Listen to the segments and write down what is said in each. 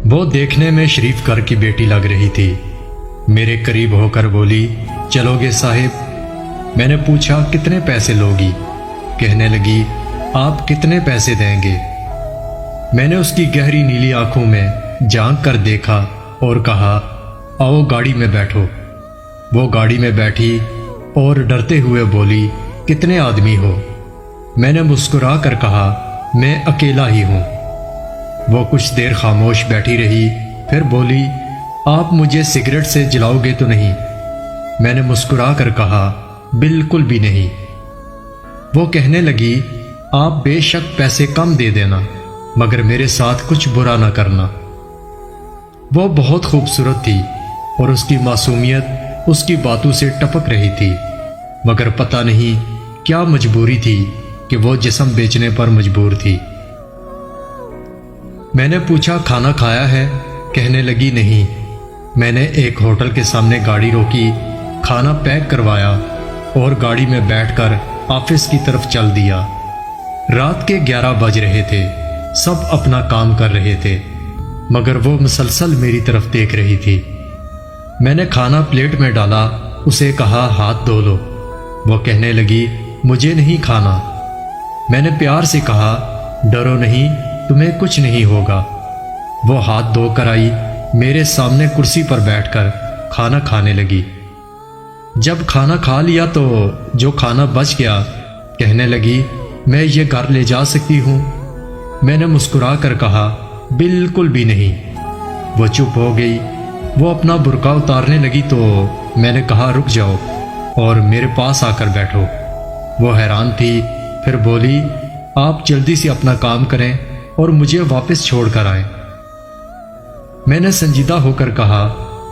وہ دیکھنے میں شریف گھر کی بیٹی لگ رہی تھی۔ میرے قریب ہو کر بولی، چلو گے صاحب؟ میں نے پوچھا کتنے پیسے لوگی؟ کہنے لگی، آپ کتنے پیسے دیں گے؟ میں نے اس کی گہری نیلی آنکھوں میں جھانک کر دیکھا اور کہا، آؤ گاڑی میں بیٹھو۔ وہ گاڑی میں بیٹھی اور ڈرتے ہوئے بولی، کتنے آدمی ہو؟ میں نے مسکرا کر کہا، میں اکیلا ہی ہوں۔ وہ کچھ دیر خاموش بیٹھی رہی، پھر بولی، آپ مجھے سگریٹ سے جلاؤ گے تو نہیں؟ میں نے مسکرا کر کہا، بالکل بھی نہیں۔ وہ کہنے لگی، آپ بے شک پیسے کم دے دینا، مگر میرے ساتھ کچھ برا نہ کرنا۔ وہ بہت خوبصورت تھی اور اس کی معصومیت اس کی باتوں سے ٹپک رہی تھی، مگر پتہ نہیں کیا مجبوری تھی کہ وہ جسم بیچنے پر مجبور تھی۔ میں نے پوچھا، کھانا کھایا ہے؟ کہنے لگی، نہیں۔ میں نے ایک ہوٹل کے سامنے گاڑی روکی، کھانا پیک کروایا اور گاڑی میں بیٹھ کر آفس کی طرف چل دیا۔ رات کے 11 بج رہے تھے، سب اپنا کام کر رہے تھے، مگر وہ مسلسل میری طرف دیکھ رہی تھی۔ میں نے کھانا پلیٹ میں ڈالا، اسے کہا، ہاتھ دھو لو۔ وہ کہنے لگی، مجھے نہیں کھانا۔ میں نے پیار سے کہا، ڈرو نہیں، تمہیں کچھ نہیں ہوگا۔ وہ ہاتھ دھو کر آئی، میرے سامنے کرسی پر بیٹھ کر کھانا کھانے لگی۔ جب کھانا کھا لیا تو جو کھانا بچ گیا، کہنے لگی، میں یہ گھر لے جا سکتی ہوں؟ میں نے مسکرا کر کہا، بالکل بھی نہیں۔ وہ چپ ہو گئی۔ وہ اپنا برقع اتارنے لگی تو میں نے کہا، رک جاؤ اور میرے پاس آ کر بیٹھو۔ وہ حیران تھی، پھر بولی، آپ جلدی سے اپنا کام کریں اور مجھے واپس چھوڑ کر آئیں۔ میں نے سنجیدہ ہو کر کہا،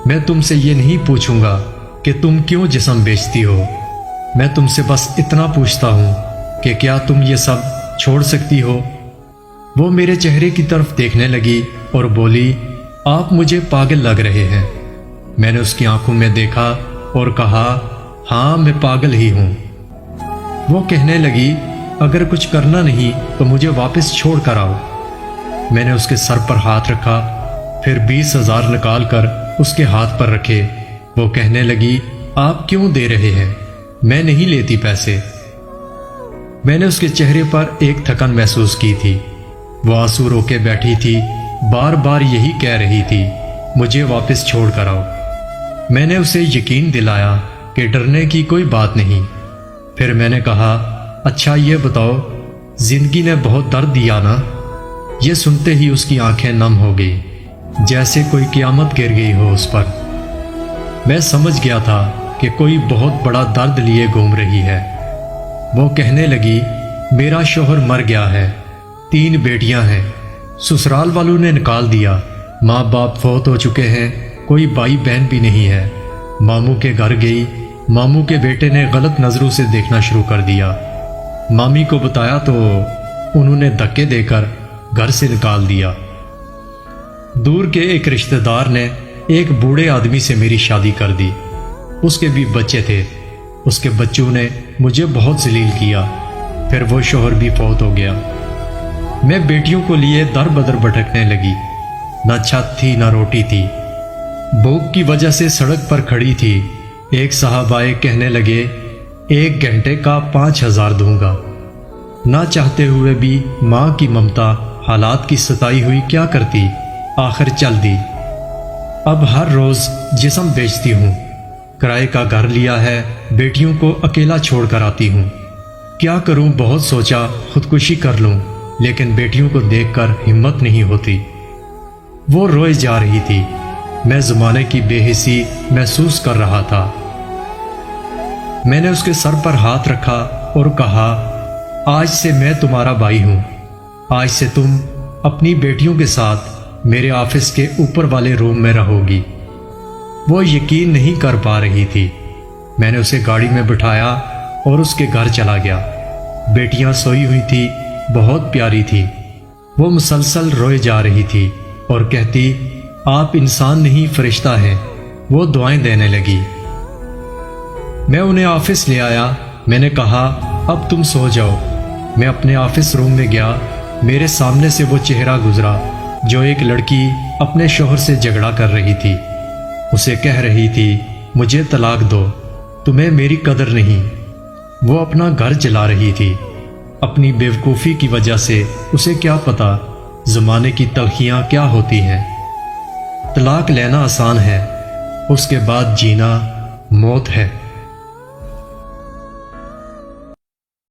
میں تم سے یہ نہیں پوچھوں گا کہ تم کیوں جسم بیچتی ہو، میں تم سے بس اتنا پوچھتا ہوں کہ کیا تم یہ سب چھوڑ سکتی ہو؟ وہ میرے چہرے کی طرف دیکھنے لگی اور بولی، آپ مجھے پاگل لگ رہے ہیں۔ میں نے اس کی آنکھوں میں دیکھا اور کہا، ہاں میں پاگل ہی ہوں۔ وہ کہنے لگی، اگر کچھ کرنا نہیں تو مجھے واپس چھوڑ کر آؤ۔ میں نے اس کے سر پر ہاتھ رکھا، پھر 20,000 نکال کر اس کے ہاتھ پر رکھے۔ وہ کہنے لگی، آپ کیوں دے رہے ہیں؟ میں نہیں لیتی پیسے۔ میں نے اس کے چہرے پر ایک تھکن محسوس کی تھی۔ وہ آنسو رو کے بیٹھی تھی، بار بار یہی کہہ رہی تھی، مجھے واپس چھوڑ کر آؤ۔ میں نے اسے یقین دلایا کہ ڈرنے کی کوئی بات نہیں۔ پھر میں نے کہا، اچھا یہ بتاؤ، زندگی نے بہت درد دیا نا؟ یہ سنتے ہی اس کی آنکھیں نم ہو گئی، جیسے کوئی قیامت گر گئی ہو اس پر۔ میں سمجھ گیا تھا کہ کوئی بہت بڑا درد لیے گھوم رہی ہے۔ وہ کہنے لگی، میرا شوہر مر گیا ہے، 3 بیٹیاں ہیں، سسرال والوں نے نکال دیا، ماں باپ فوت ہو چکے ہیں، کوئی بھائی بہن بھی نہیں ہے۔ ماموں کے گھر گئی، ماموں کے بیٹے نے غلط نظروں سے دیکھنا شروع کر دیا۔ مامی کو بتایا تو انہوں نے دھکے دے کر گھر سے نکال دیا۔ دور کے ایک رشتہ دار نے ایک بوڑھے آدمی سے میری شادی کر دی، اس کے بھی بچے تھے۔ اس کے بچوں نے مجھے بہت ذلیل کیا، پھر وہ شوہر بھی فوت ہو گیا۔ میں بیٹیوں کو لیے در بدر بھٹکنے لگی، نہ چھت تھی نہ روٹی تھی، بھوک کی وجہ سے سڑک پر کھڑی تھی۔ ایک صاحب آئے، کہنے لگے، 1 گھنٹے کا 5,000 دوں گا۔ نہ چاہتے ہوئے بھی ماں کی ممتا حالات کی ستائی ہوئی کیا کرتی، آخر چل دی۔ اب ہر روز جسم بیچتی ہوں، کرائے کا گھر لیا ہے، بیٹیوں کو اکیلا چھوڑ کر آتی ہوں۔ کیا کروں، بہت سوچا خودکشی کر لوں، لیکن بیٹیوں کو دیکھ کر ہمت نہیں ہوتی۔ وہ روئے جا رہی تھی، میں زمانے کی بے حسی محسوس کر رہا تھا۔ میں نے اس کے سر پر ہاتھ رکھا اور کہا، آج سے میں تمہارا بھائی ہوں، آج سے تم اپنی بیٹیوں کے ساتھ میرے آفس کے اوپر والے روم میں رہو گی۔ وہ یقین نہیں کر پا رہی تھی۔ میں نے اسے گاڑی میں بٹھایا اور اس کے گھر چلا گیا۔ بیٹیاں سوئی ہوئی تھی، بہت پیاری تھی۔ وہ مسلسل روئے جا رہی تھی اور کہتی، آپ انسان نہیں فرشتہ ہیں۔ وہ دعائیں دینے لگی۔ میں انہیں آفس لے آیا۔ میں نے کہا، اب تم سو جاؤ۔ میں اپنے آفس روم میں گیا، میرے سامنے سے وہ چہرہ گزرا جو ایک لڑکی اپنے شوہر سے جھگڑا کر رہی تھی، اسے کہہ رہی تھی مجھے طلاق دو، تمہیں میری قدر نہیں۔ وہ اپنا گھر چلا رہی تھی، اپنی بیوقوفی کی وجہ سے اسے کیا پتا زمانے کی تلخیاں کیا ہوتی ہیں۔ طلاق لینا آسان ہے، اس کے بعد جینا موت ہے۔